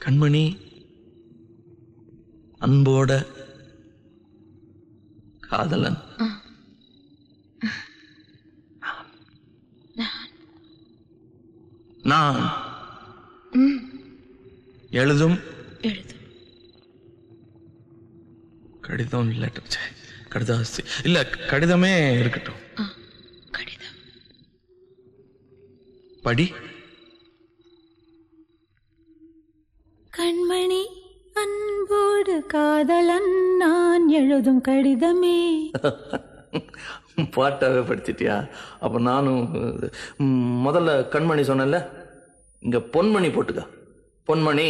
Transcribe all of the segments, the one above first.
கண்மணி அன்போட காதலன் நான் எழுதும் கடிதம் லெட்டர் கடிதாசி இல்ல கடிதமே இருக்கட்டும். கடிதம் படி. கண்மணி அன்போடு காதலன் நான் எழுதும் கடிதமே. பாட்டாவே படிச்சிட்டியா? அப்ப நானும் முதல்ல கண்மணி சொன்னேன்ல, இங்க பொன்மணி போட்டுக்க. பொன்மணி,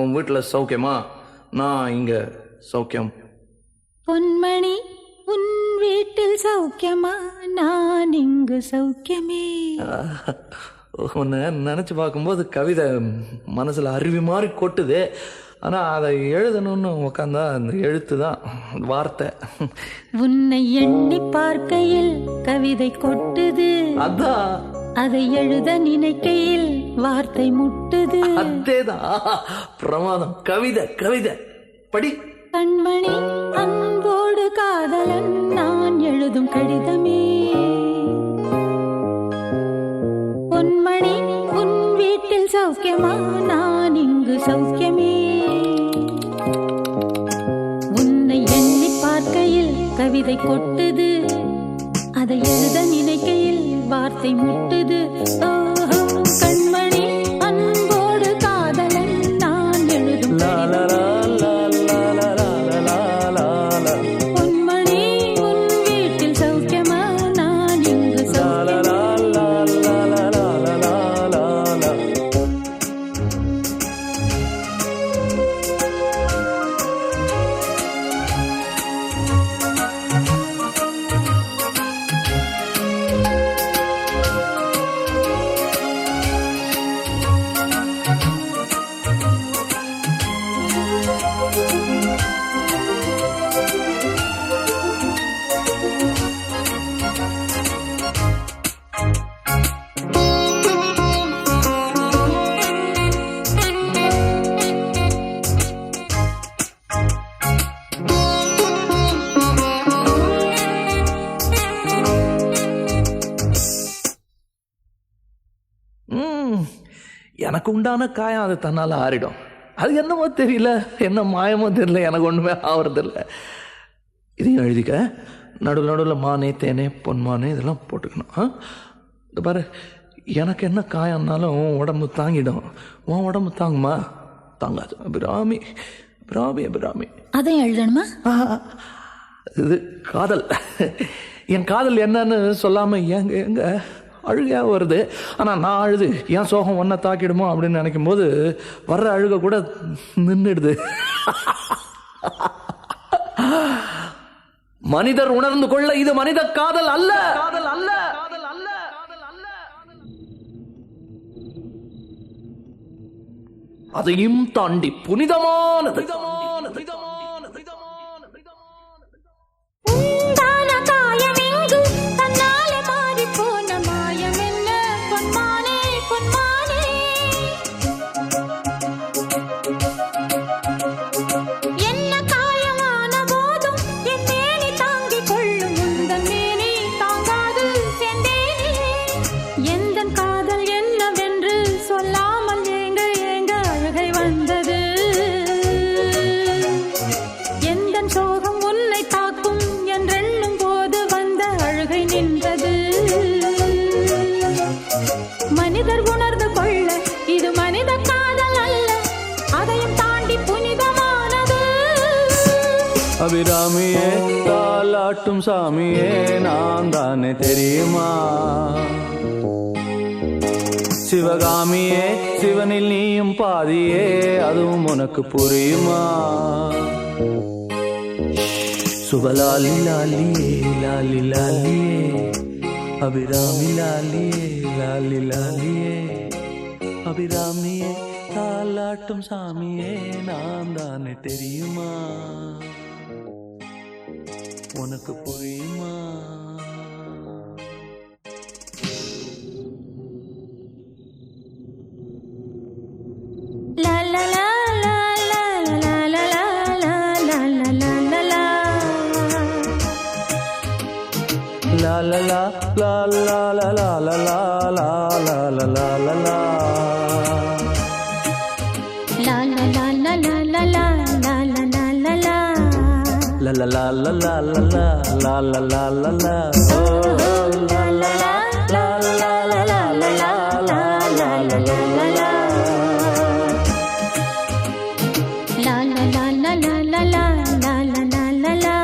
உன் வீட்டுல சௌக்கியமா? நான் இங்க சௌக்கியம். பொன்மணி, உன் வீட்டில் சௌக்கியமா? நான் இங்கு சௌக்கியமே. உன்னை நினைச்சு பார்க்கும்போது கவிதை மனசுல அருவி மாதிரி கொட்டுது. ஆனா அதை எழுதணும்னு உக்காந்தா அந்த எழுத்து தான் வார்த்தை. உன்னை எண்ணி பார்க்கையில் கவிதை கொட்டுது, அதான் அதை எழுத நினைக்கையில் வார்த்தை முட்டுது. அதேதான் பிரமாதம். கவிதை கவிதை படி. கண்மணி அன்போடு காதலன் நான் எழுதும் கடிதமே. பொன்மணி, உன் வீட்டில் சௌக்கியமா? நான் இங்கு சௌக்கியமே. உன்னை எண்ணி பார்க்கையில் கவிதை கொட்டுது, அதை எழுத நினைக்கையில் வார்த்தை முட்டுது. கண்மணி அன்போடு காதலன் நான் எழுதும் பொன்மணி, உன் வீட்டில் சௌக்கியமா? நான் இங்கு சௌக்கியமே. எனக்கு உண்டான காயம் அது தன்னால ஆறிடும். அது என்னமோ தெரியல, என்ன மாயமோ தெரியல, எனக்கு ஒண்ணுமே ஆவறதில்லை. இதையும் எழுதிக்க. நடுவில் நடுவில் மானே தேனே பொன்மானே இதெல்லாம் போட்டுக்கணும். இந்த பாரு, எனக்கு என்ன காயம்னாலும் உன் உடம்பு தாங்கிடும். உன் உடம்பு தாங்குமா? தாங்காது. அபிராமி அபிராமி அபிராமி. அதையும் எழுதணுமா? இது காதல். என் காதல் என்னன்னு சொல்லாம எங்க எங்க அழுகையா வருது. ஆனா நான் அழுது என் சோகம் ஒன்ன தாக்கிடுமோ அப்படின்னு நினைக்கும் போது வர்ற அழுக கூட நின்றுடுது. மனிதர் உணர்ந்து கொள்ள இது மனித காதல் அல்ல. காதல் அல்ல. அதையும் தாண்டி புனிதமானது. மனிதர் உணர்ந்து கொள்ள இது மனித காதல் அல்ல, அதையும் தாண்டி புனிதமானது. அபிராமியே, தாலாட்டும் சாமியே, நான் தானே தெரியுமா? சிவகாமியே, சிவனில் நீயும் பாதியே, அதுவும் உனக்கு புரியுமா? சுபலாலி லாலியே லாலி லாலியே, அபிராமி லாலியே லாலி லாலியே, அபிராமியே, தாலாட்டும் சாமியே, நான் தானே தெரியுமா? உனக்கு புரியுமா? லா லா லா La la la la la la la la la la la la. La la la la la la la la la la la la. Oh, la la la la la la la la la la la la la la. La la la la la la la la la la la la.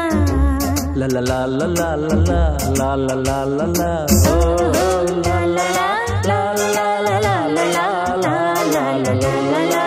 La la la la la la la la la la la. Oh, la la la la la la la la la la la la la.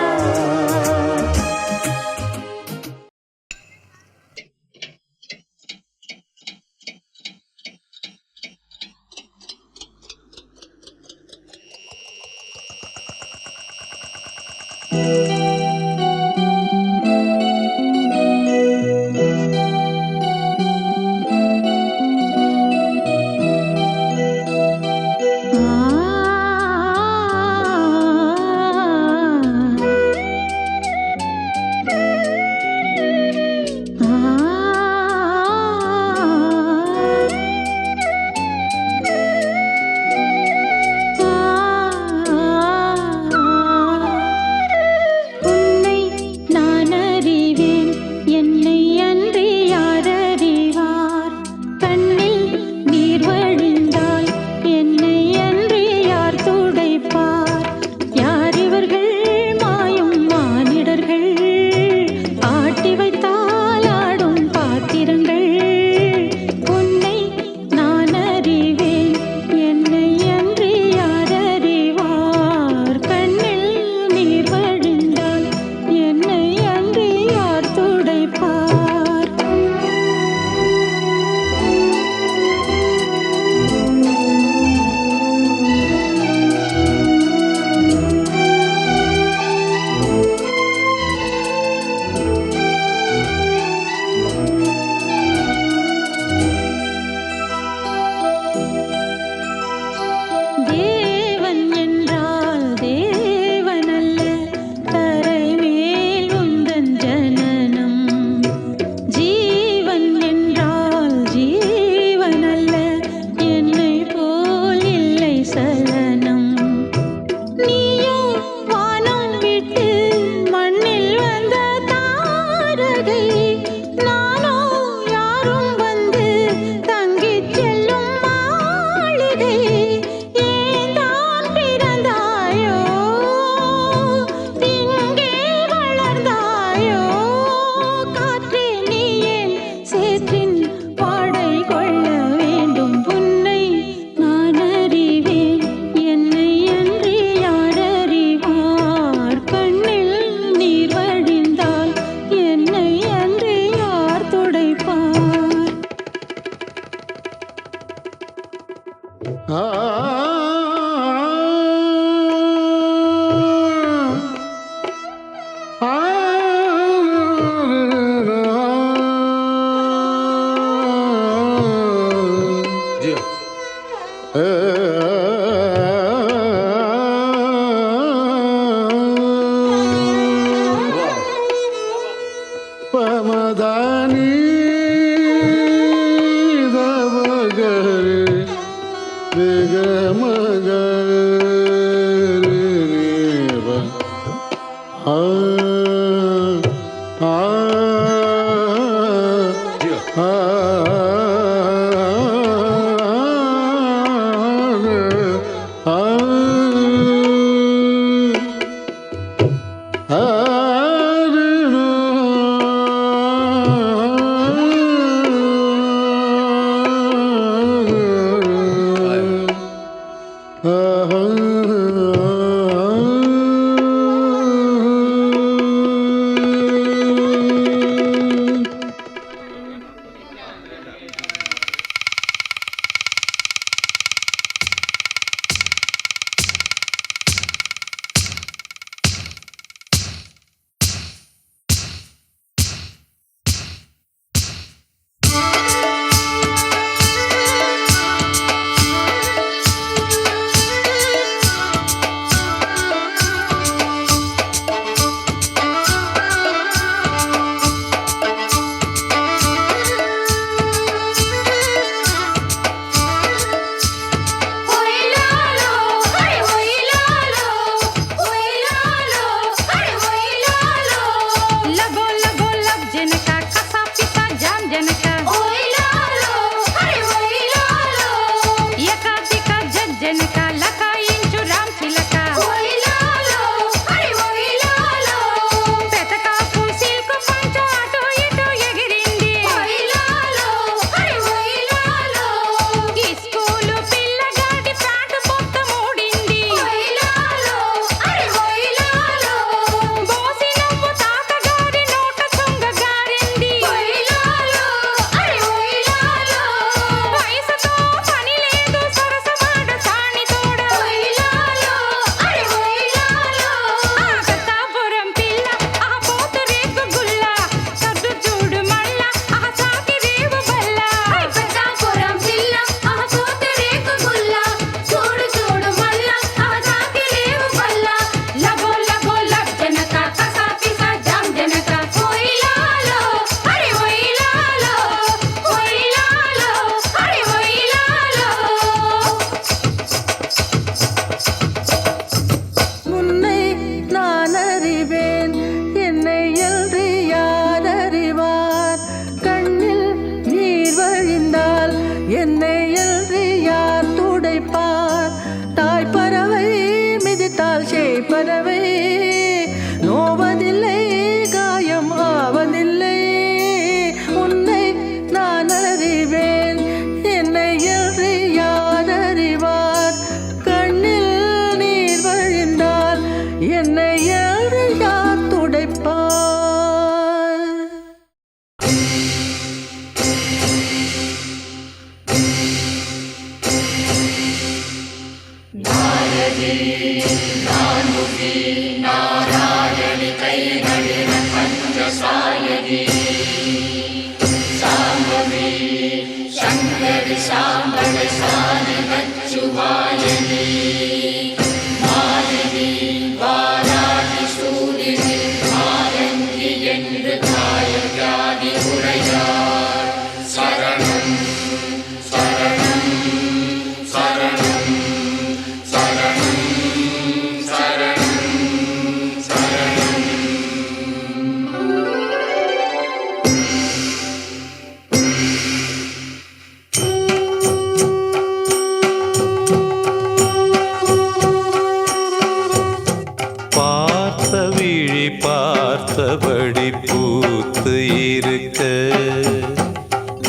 பார்த்த விழி பார்த்தபடி பூத்து இருக்க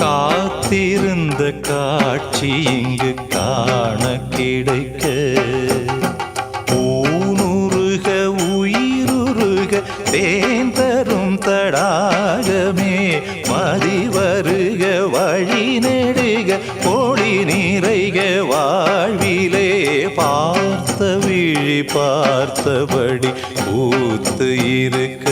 காத்திருந்த காட்சி இங்கு காண கிடைக்க ஊனுருக உயிருருக தேன் தரும் தடாகமே மதி வருக வழி நெடுக பொழி நிறைக வாழ்விலே பார்த்த விழி பார்த்தபடி பூத்து இருக்க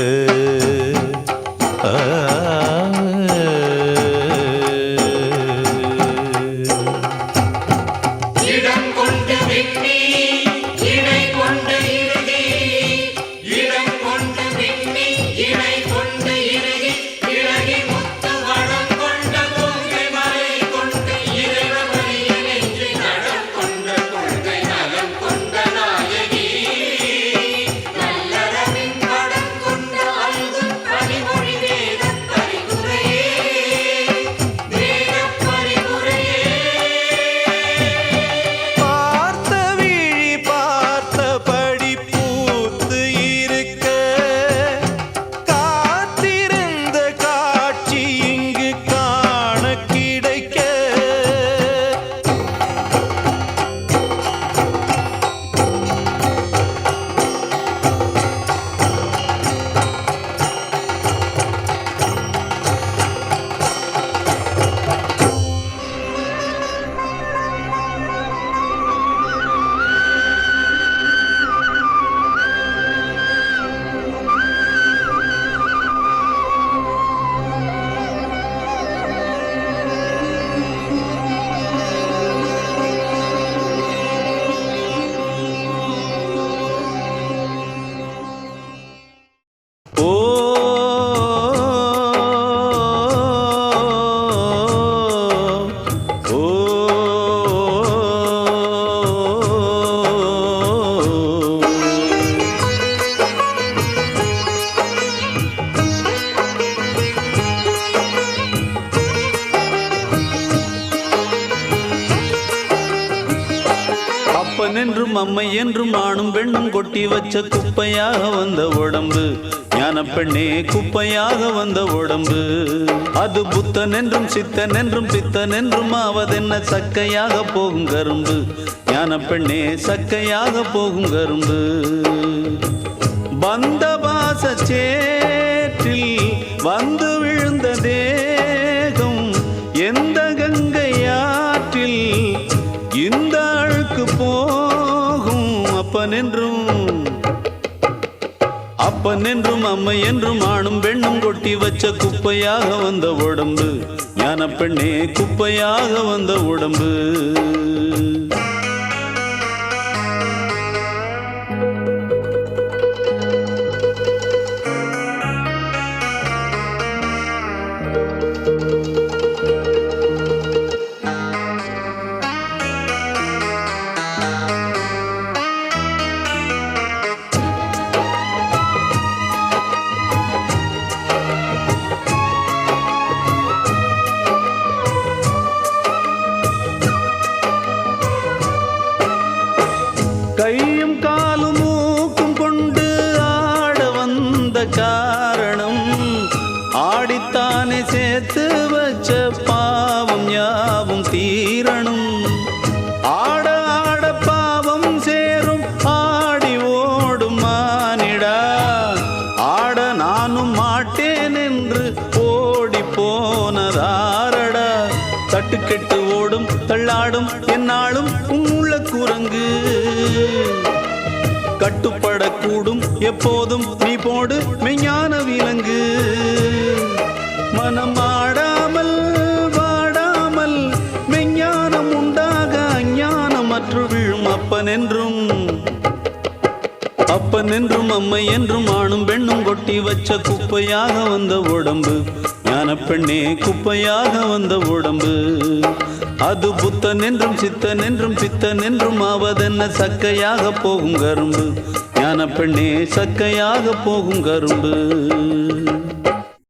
அப்பனென்றும் அம்மை என்றும் ஆணும் பெண்ணும் கொட்டி வச்ச குப்பையாக வந்த உடம்பு ஞான பெண்ணே குப்பையாக வந்த உடம்பு அது புத்தன் என்றும் சித்தன் என்றும் பித்தன் என்றும் ஆவதென்ன சக்கையாக போகும் கரும்பு ஞான பெண்ணே சக்கையாக போகும் கரும்பு பந்த பாச சேற்றில் வந்து விழுந்த தேகம் எந்த கங்கையாற்றில் இந்த அழுக்கு போகும் அப்பன் என்றும் அம்மை என்றும் ஆணும் பெண்ணும் கொட்டி வச்ச குப்பையாக வந்த உடம்பு ஞான பெண்ணே குப்பையாக வந்த உடம்பு கையும் காலும் மூக்கும் கொண்டு ஆட வந்த காரணம் ஆடித்தானே சேர்த்து வச்ச பாவம் யாவும் தீரணும் ஆட ஆட பாவம் சேரும் ஆடி ஓடும் மானிடா ஆட நானும் மாட்டேன் என்று ஓடி போனதாரடா தட்டுக்கெட்டு ஓடும் தள்ளாடும் என்னாலும் உள்ள குரங்கு கட்டுப்பட கூடும் எப்போதும் நீ போடு மெஞ்ஞான விலங்கு மனம் ஆடாமல் வாடாமல் மெஞ்ஞானம் உண்டாக அஞ்ஞானம் அற்று விழும் அப்பன் என்றும் அம்மை என்றும் ஆணும் பெண்ணும் கொட்டி வச்ச குப்பையாக வந்த உடம்பு ஞான பெண்ணே குப்பையாக வந்த உடம்பு அது புத்தன் என்றும் சித்தன் என்றும் பித்தன் என்றும் ஆவதென்ன சக்கையாக போகும் கரும்பு ஞான பெண்ணே சக்கையாக போகும் கரும்பு